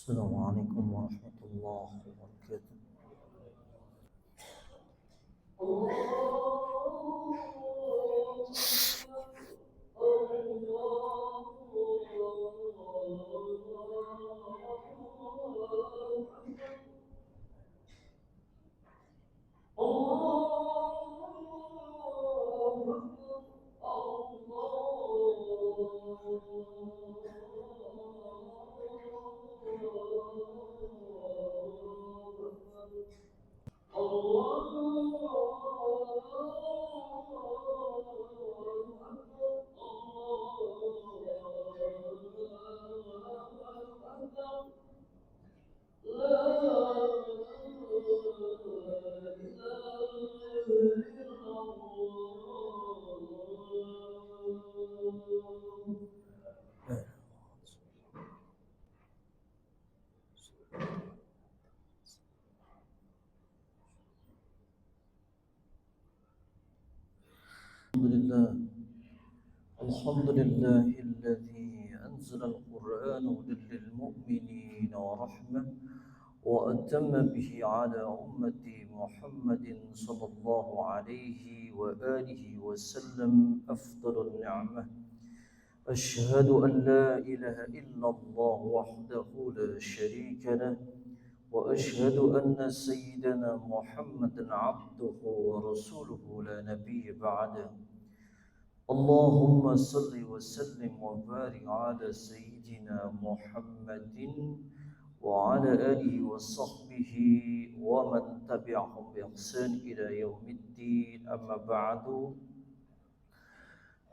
السلام عليكم ورحمة الله وبركاته. الحمد لله الذي أنزل القرآن هدى للمؤمنين ورحمة وأتم به على أمة محمد صلى الله عليه وآله وسلم أفضل النعمة. أشهد أن لا إله إلا الله وحده لا شريك له وأشهد أن سيدنا محمدا عبده ورسوله لا نبي بعده. اللهم صل وسلم وبارك على سيدنا محمد وعلى آله وصحبه ومن تبعهم بإحسان إلى يوم الدين. أما بعد،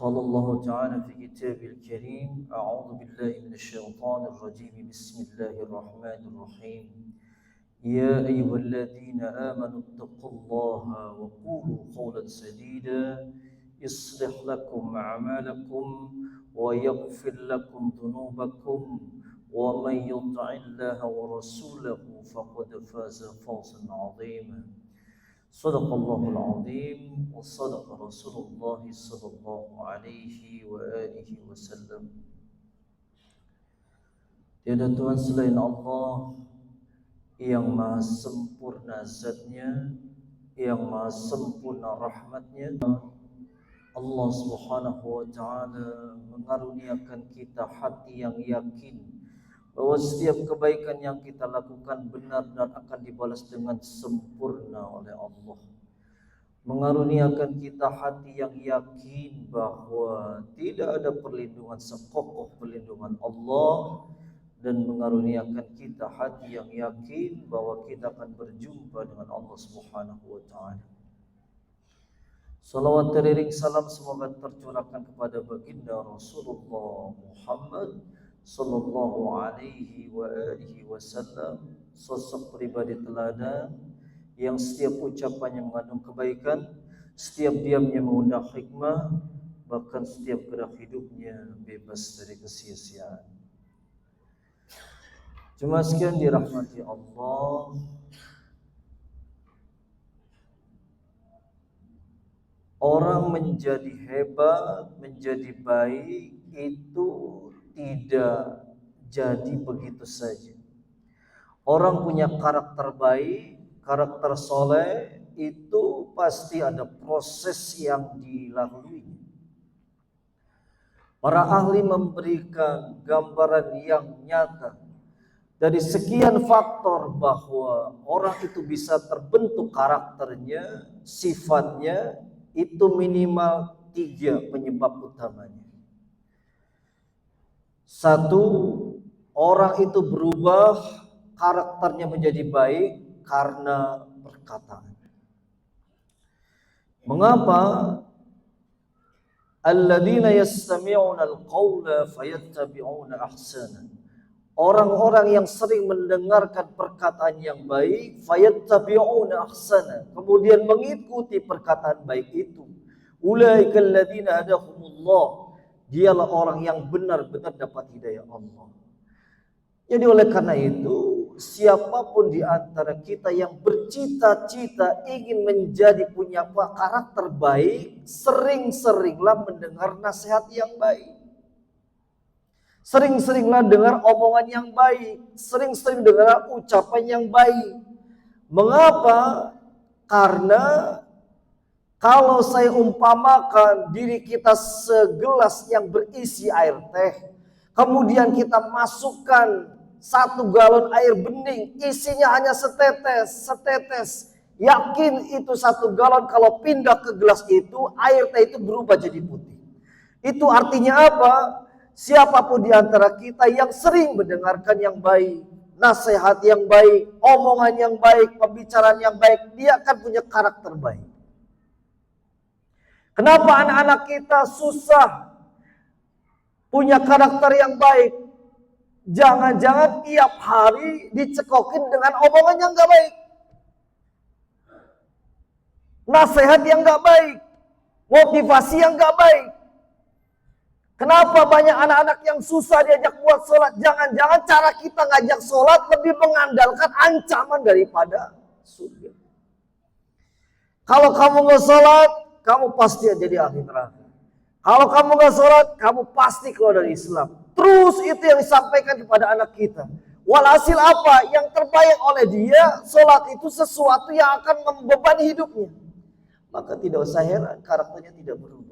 قال الله تعالى في كتابه الكريم: أعوذ بالله من الشيطان الرجيم، بسم الله الرحمن الرحيم. يا أيها الذين آمنوا اتقوا الله وقولوا قولا سديدا يصلح لكم أعمالكم ويغفر لكم ذنوبكم ومن يطع الله ورسوله فقد فاز فوزا عظيما. صدق الله العظيم وصدق رسول الله صلى الله عليه وآله وسلم. Tiada Tuhan selain Allah yang maha sempurna zatnya, yang maha sempurna rahmatnya. Allah subhanahu wa ta'ala mengaruniakan kita hati yang yakin bahwa setiap kebaikan yang kita lakukan benar-benar akan dibalas dengan sempurna oleh Allah. Mengaruniakan kita hati yang yakin bahwa tidak ada perlindungan sekokoh perlindungan Allah, dan mengaruniakan kita hati yang yakin bahwa kita akan berjumpa dengan Allah subhanahu wa ta'ala. Salawat teriring salam semoga tercurahkan kepada baginda Rasulullah Muhammad sallallahu alaihi wa alihi wasallam, sosok pribadi teladan yang setiap ucapannya mengandung kebaikan, setiap diamnya mengundang hikmah, bahkan setiap gerak hidupnya bebas dari kesia-siaan. Jemaah sekalian dirahmati Allah, orang menjadi hebat, menjadi baik itu tidak jadi begitu saja. Orang punya karakter baik, karakter soleh, itu pasti ada proses yang dilalui. Para ahli memberikan gambaran yang nyata dari sekian faktor bahwa orang itu bisa terbentuk karakternya, sifatnya, itu minimal 3 penyebab utamanya. 1, orang itu berubah karakternya menjadi baik karena perkataan. Mengapa? Alladzina yastami'una al-qawla fayattabi'una ahsana. Orang-orang yang sering mendengarkan perkataan yang baik, fayattabi'una ahsana, kemudian mengikuti perkataan baik itu. Ulaika alladzina hadahumullah, dialah orang yang benar-benar dapat hidayah Allah. Jadi oleh karena itu, siapapun di antara kita yang bercita-cita ingin menjadi punya karakter baik, sering-seringlah mendengar nasihat yang baik. Sering-seringlah dengar omongan yang baik. Sering-sering dengar ucapan yang baik. Mengapa? Karena kalau saya umpamakan diri kita segelas yang berisi air teh, kemudian kita masukkan 1 galon air bening, isinya hanya setetes. Yakin itu 1 galon kalau pindah ke gelas itu, air teh itu berubah jadi putih. Itu artinya apa? Siapapun di antara kita yang sering mendengarkan yang baik, nasihat yang baik, omongan yang baik, pembicaraan yang baik, dia akan punya karakter baik. Kenapa anak-anak kita susah punya karakter yang baik? Jangan-jangan tiap hari dicekokin dengan omongan yang gak baik, nasihat yang gak baik, motivasi yang gak baik. Kenapa banyak anak-anak yang susah diajak buat sholat? Jangan-jangan cara kita ngajak sholat lebih mengandalkan ancaman daripada surga. Kalau kamu nggak sholat, kamu pasti jadi ahli neraka. Kalau kamu nggak sholat, kamu pasti keluar dari Islam. Terus itu yang disampaikan kepada anak kita. Walhasil apa? Yang terbayang oleh dia, sholat itu sesuatu yang akan membebani hidupnya. Maka tidak usah heran karakternya tidak berubah.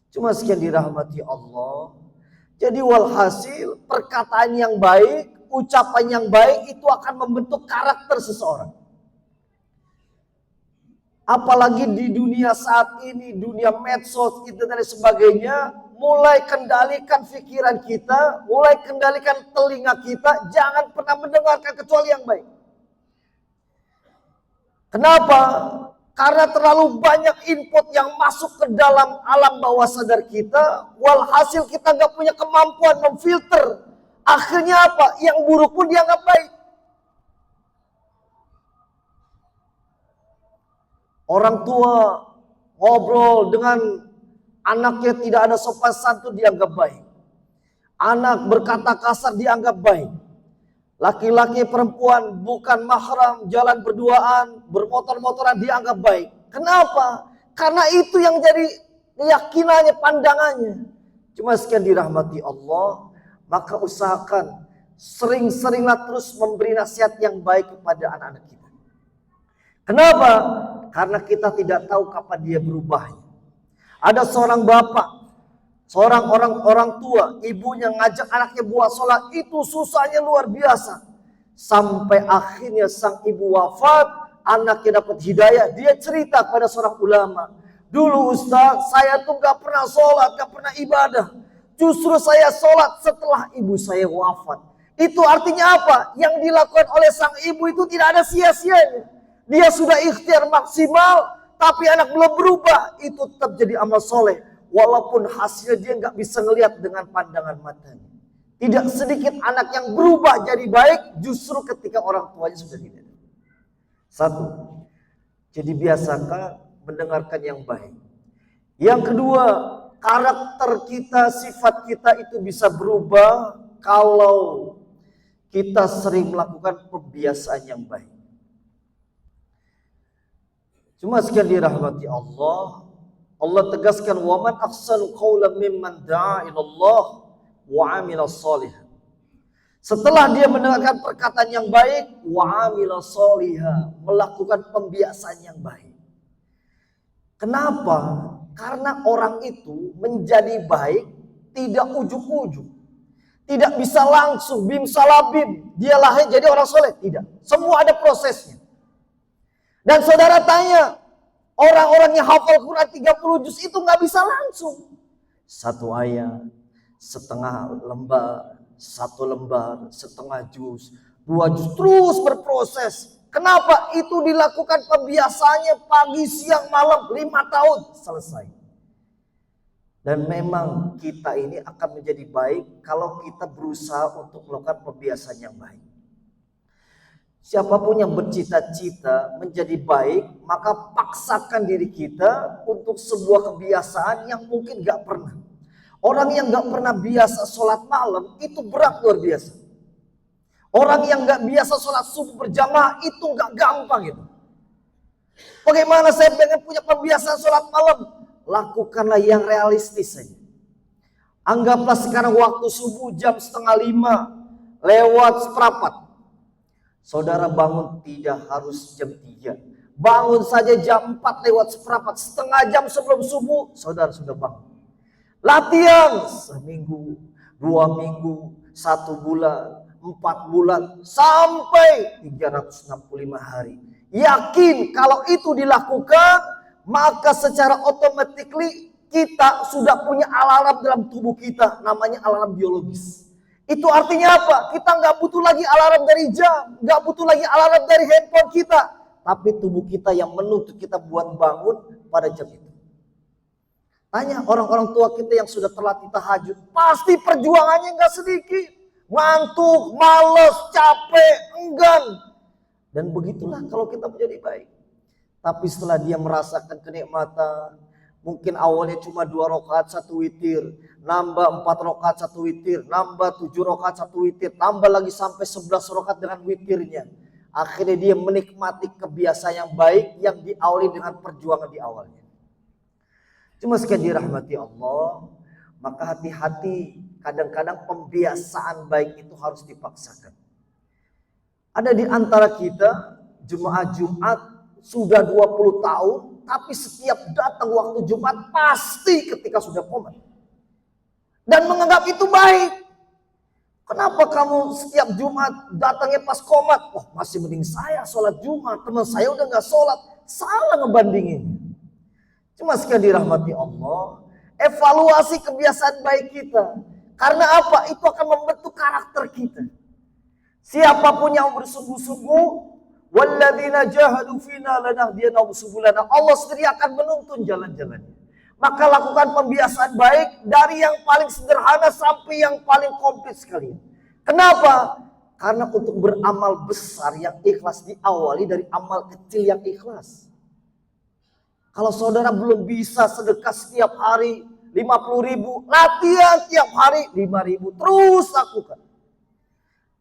Cuma sekian dirahmati Allah. Jadi walhasil perkataan yang baik, ucapan yang baik itu akan membentuk karakter seseorang. Apalagi di dunia saat ini, dunia medsos, internet dan sebagainya, mulai kendalikan pikiran kita, mulai kendalikan telinga kita, jangan pernah mendengarkan kecuali yang baik. Kenapa? Karena terlalu banyak input yang masuk ke dalam alam bawah sadar kita, walhasil kita gak punya kemampuan memfilter. Akhirnya apa? Yang buruk pun dianggap baik. Orang tua ngobrol dengan anaknya tidak ada sopan santun dianggap baik. Anak berkata kasar dianggap baik. Laki-laki perempuan bukan mahram, jalan berduaan, bermotor-motoran dianggap baik. Kenapa? Karena itu yang jadi keyakinannya, pandangannya. Cuma sekian dirahmati Allah, maka usahakan sering-seringlah terus memberi nasihat yang baik kepada anak-anak kita. Kenapa? Karena kita tidak tahu kapan dia berubahnya. Ada seorang bapak, seorang orang tua, ibunya ngajak anaknya buat sholat, itu susahnya luar biasa. Sampai akhirnya sang ibu wafat, anaknya dapat hidayah. Dia cerita pada seorang ulama, dulu Ustaz, saya tuh gak pernah sholat, gak pernah ibadah. Justru saya sholat setelah ibu saya wafat. Itu artinya apa? Yang dilakukan oleh sang ibu itu tidak ada sia-sianya. Dia sudah ikhtiar maksimal, tapi anak belum berubah, itu tetap jadi amal soleh. Walaupun hasilnya dia nggak bisa ngelihat dengan pandangan matanya. Tidak sedikit anak yang berubah jadi baik, justru ketika orang tuanya sudah tidak. Satu, jadi biasakan mendengarkan yang baik. Yang kedua, karakter kita, sifat kita itu bisa berubah kalau kita sering melakukan pembiasaan yang baik. Cuma sekian dirahmati Allah. Allah tegaskan, wa man ahsanu qawlan mimman da'a ila Allah wa 'amila shalihan. Setelah dia mendengarkan perkataan yang baik, wa 'amila shalihan, melakukan pembiasaan yang baik. Kenapa? Karena orang itu menjadi baik tidak ujug-ujug. Tidak bisa langsung bim salabim dia lahir jadi orang soleh, tidak. Semua ada prosesnya. Dan saudara tanya, orang-orang yang hafal Quran 30 juz itu nggak bisa langsung. 1 ayat, setengah lembar, 1 lembar, setengah juz, 2 juz, terus berproses. Kenapa? Itu dilakukan pembiasaannya pagi, siang, malam, 5 tahun, selesai. Dan memang kita ini akan menjadi baik kalau kita berusaha untuk melakukan pembiasaan yang baik. Siapapun yang bercita-cita menjadi baik, maka paksakan diri kita untuk sebuah kebiasaan yang mungkin gak pernah. Orang yang gak pernah biasa sholat malam, itu berat luar biasa. Orang yang gak biasa sholat subuh berjamaah, itu gak gampang gitu. Bagaimana saya pengen punya pembiasaan sholat malam? Lakukanlah yang realistis saja. Anggaplah sekarang waktu subuh jam 4:30 lewat seperempat. Saudara bangun tidak harus jam 3. Bangun saja jam 4 lewat seperempat. Setengah jam sebelum subuh saudara sudah bangun. Latihan seminggu, 2 minggu, 1 bulan, 4 bulan, sampai 365 hari. Yakin kalau itu dilakukan, maka secara otomatis kita sudah punya alarm dalam tubuh kita, namanya alarm biologis. Itu artinya apa? Kita nggak butuh lagi alarm dari jam, nggak butuh lagi alarm dari handphone kita, tapi tubuh kita yang menuntut kita buat bangun pada jam itu. Tanya orang-orang tua kita yang sudah terlatih tahajud, pasti perjuangannya nggak sedikit, ngantuk, males, capek, enggan, dan begitulah kalau kita menjadi baik. Tapi setelah dia merasakan kenikmatan, mungkin awalnya cuma 2 rakaat 1 witir, nambah 4 rakaat 1 witir, nambah 7 rakaat 1 witir, tambah lagi sampai 11 rakaat dengan witirnya. Akhirnya dia menikmati kebiasaan yang baik yang diawali dengan perjuangan di awalnya. Cuma sekali dirahmati Allah, maka hati-hati, kadang-kadang pembiasaan baik itu harus dipaksakan. Ada di antara kita jemaah Jumat sudah 20 tahun, tapi setiap datang waktu Jumat pasti ketika sudah qomat. Dan menganggap itu baik. Kenapa kamu setiap Jumat datangnya pas qomat? Oh, masih mending saya sholat Jumat, teman saya udah gak sholat. Salah ngebandingin. Cuma sekali dirahmati Allah, evaluasi kebiasaan baik kita. Karena apa? Itu akan membentuk karakter kita. Siapapun yang bersungguh-sungguh, walladzina jahadu fina lanahdiyannahum subulana, Allah sendiri akan menuntun jalan-jalannya. Maka lakukan pembiasaan baik dari yang paling sederhana sampai yang paling komplit sekalian. Kenapa? Karena untuk beramal besar yang ikhlas diawali dari amal kecil yang ikhlas. Kalau saudara belum bisa sedekah setiap hari 50.000, latihan tiap hari 5.000, terus lakukan.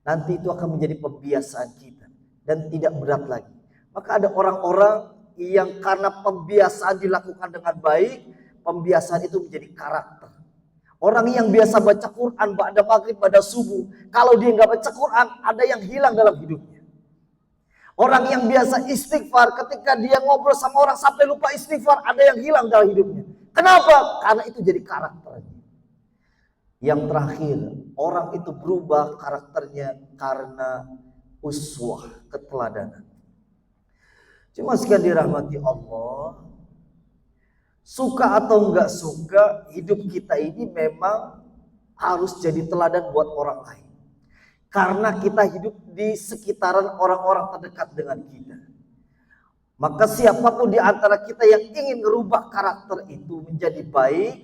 Nanti itu akan menjadi pembiasaan kita dan tidak berat lagi. Maka ada orang-orang yang karena pembiasaan dilakukan dengan baik, pembiasaan itu menjadi karakter. Orang yang biasa baca Quran pada maghrib, pada subuh, kalau dia nggak baca Quran, ada yang hilang dalam hidupnya. Orang yang biasa istighfar, ketika dia ngobrol sama orang sampai lupa istighfar, ada yang hilang dalam hidupnya. Kenapa? Karena itu jadi karakternya. Yang terakhir, orang itu berubah karakternya karena uswah, keteladanan. Cuma sekali dirahmati Allah, suka atau enggak suka, hidup kita ini memang harus jadi teladan buat orang lain. Karena kita hidup di sekitaran orang-orang terdekat dengan kita. Maka siapapun di antara kita yang ingin merubah karakter itu menjadi baik,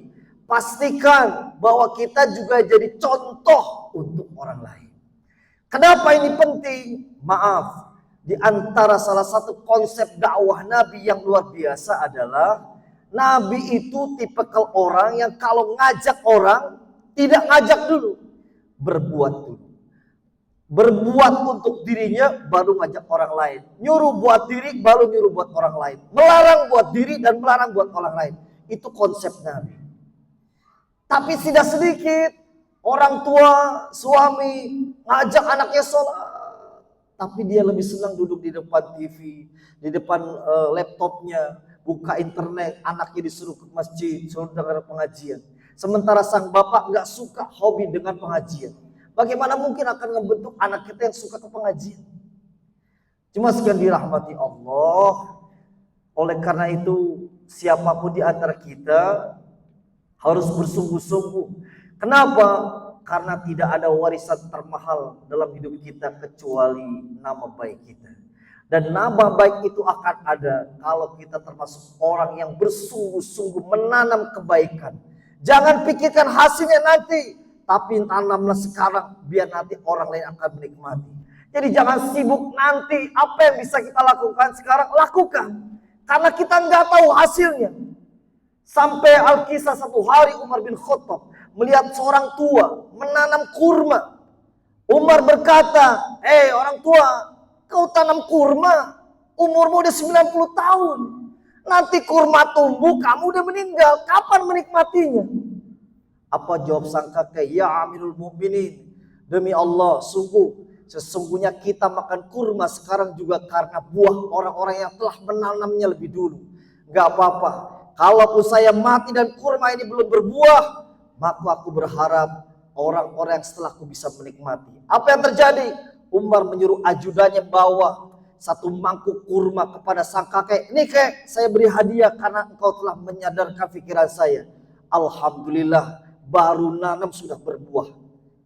pastikan bahwa kita juga jadi contoh untuk orang lain. Kenapa ini penting? Maaf, di antara salah satu konsep dakwah Nabi yang luar biasa adalah Nabi itu tipikal orang yang kalau ngajak orang, tidak ngajak dulu, berbuat dulu. Berbuat untuk dirinya, baru ngajak orang lain. Nyuruh buat diri, baru nyuruh buat orang lain. Melarang buat diri dan melarang buat orang lain. Itu konsep Nabi. Tapi tidak sedikit orang tua, suami ngajak anaknya sholat, tapi dia lebih senang duduk di depan TV, di depan laptopnya, buka internet, anaknya disuruh ke masjid, suruh dengar pengajian. Sementara sang bapak nggak suka hobi dengan pengajian. Bagaimana mungkin akan membentuk anak kita yang suka ke pengajian? Cuma sekian dirahmati Allah. Oleh karena itu, siapapun di antara kita harus bersungguh-sungguh. Kenapa? Karena tidak ada warisan termahal dalam hidup kita kecuali nama baik kita. Dan nama baik itu akan ada kalau kita termasuk orang yang bersungguh-sungguh menanam kebaikan. Jangan pikirkan hasilnya nanti, tapi tanamlah sekarang biar nanti orang lain akan menikmati. Jadi jangan sibuk nanti, apa yang bisa kita lakukan sekarang, lakukan. Karena kita nggak tahu hasilnya. Sampai Alkisah satu hari Umar bin Khattab melihat seorang tua menanam kurma. Umar berkata, orang tua, kau tanam kurma, umurmu udah 90 tahun. Nanti kurma tumbuh, kamu udah meninggal, kapan menikmatinya? Apa jawab sang kakek? Ya Amirul Mukminin, demi Allah, sesungguhnya kita makan kurma sekarang juga karena buah orang-orang yang telah menanamnya lebih dulu. Gak apa-apa. Kalaupun saya mati dan kurma ini belum berbuah, maka aku berharap orang-orang yang setelahku bisa menikmati. Apa yang terjadi? Umar menyuruh ajudannya bawa satu mangkuk kurma kepada sang kakek. Ini kek, saya beri hadiah karena engkau telah menyadarkan pikiran saya. Alhamdulillah, baru nanam sudah berbuah.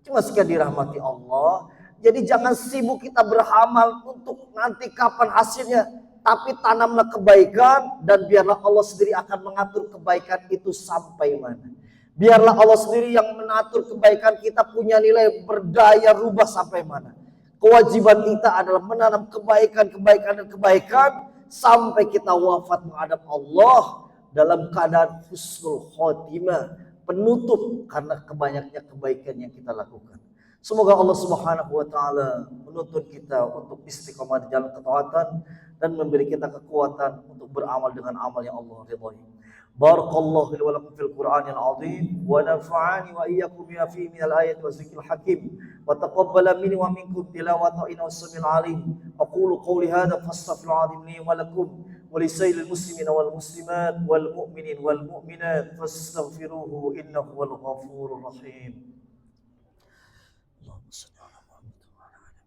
Cuma sekian dirahmati Allah. Jadi jangan sibuk kita beramal untuk nanti kapan hasilnya. Tapi tanamlah kebaikan dan biarlah Allah sendiri akan mengatur kebaikan itu sampai mana. Biarlah Allah sendiri yang mengatur kebaikan kita punya nilai berdaya rubah sampai mana. Kewajiban kita adalah menanam kebaikan dan kebaikan sampai kita wafat menghadap Allah dalam keadaan husnul khotimah, penutup karena kebanyaknya kebaikan yang kita lakukan. Semoga Allah Subhanahu wa taala menuntun kita untuk istiqomah di jalan ketaatan dan memberi kita kekuatan untuk beramal dengan amal yang Allah ridhai. Barakallahu li wa lakum fil Qur'anil azim wa nafa'ani wa iyyakum bima fihi minal ayati wa zikril hakim wa taqabbala minni wa minkum tilawata innahu samiul alim. Aqulu qawli hadha fastaghfiru azim li wa lakum wa li sayyidil muslimina wal muslimat wal mu'minin wal mu'minat fastaghfiruhu innahu wal ghafurur rahim. Allahumma shalli ala Muhammad wa ala ali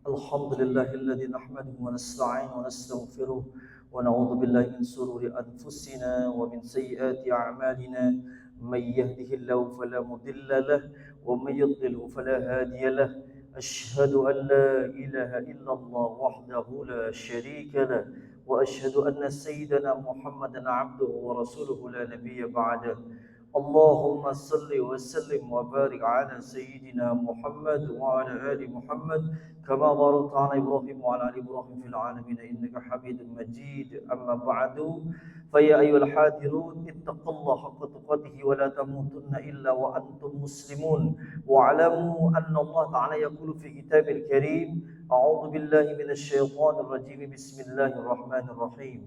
الحمد لله الذي نحمده ونستعينه ونستغفره ونعوذ بالله من شرور أنفسنا ومن سيئات أعمالنا من يهده الله فلا مضل له ومن يضلله فلا هادي له أشهد أن لا إله إلا الله وحده لا شريك له وأشهد أن سيدنا محمدا عبده ورسوله لا نبي بعده اللهم صل وسلم وبارك على سيدنا محمد وعلى آل محمد كما باركت على إبراهيم وعلى آل إبراهيم في العالمين إنك حميد مجيد أما بعد فيا أيها الحاضرون اتقوا الله حق تقاته ولا تموتن إلا وأنتم مسلمون واعلموا أن الله تعالى يقول في كتابه الكريم أعوذ بالله من الشيطان الرجيم بسم الله الرحمن الرحيم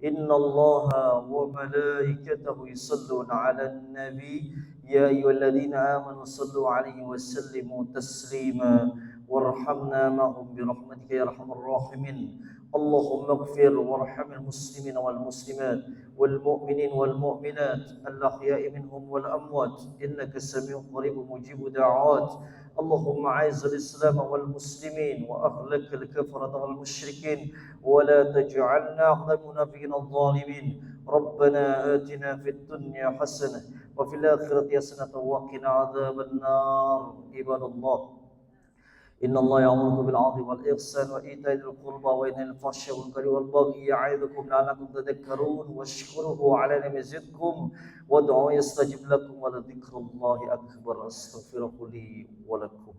إن الله وملائكته يصلون على النبي يا أيها الذين آمنوا صلوا عليه وسلموا تسليما وارحمنا معهم برحمتك يا أرحم الراحمين اللهم اغفر وارحم المسلمين والمسلمات والمؤمنين والمؤمنات الأحياء منهم والأموات إنك سميع قريب مجيب دعوات اللهم أعز الإسلام والمسلمين وأهلك الكفرة والمشركين ولا تجعلنا أغلب المنافقين الظالمين ربنا آتنا في الدنيا حسنة وفي الآخرة حسنة وقنا عذاب النار عباد الله إن الله يأمركم بالعدل والإحسان وإيتاء ذي القربى وينهى عن الفحشاء والمنكر والبغي يعظكم لعلكم تذكرون واشكروه على نعمه يزدكم وادعوه يستجب لكم ولذكر الله أكبر أستغفره لي ولكم.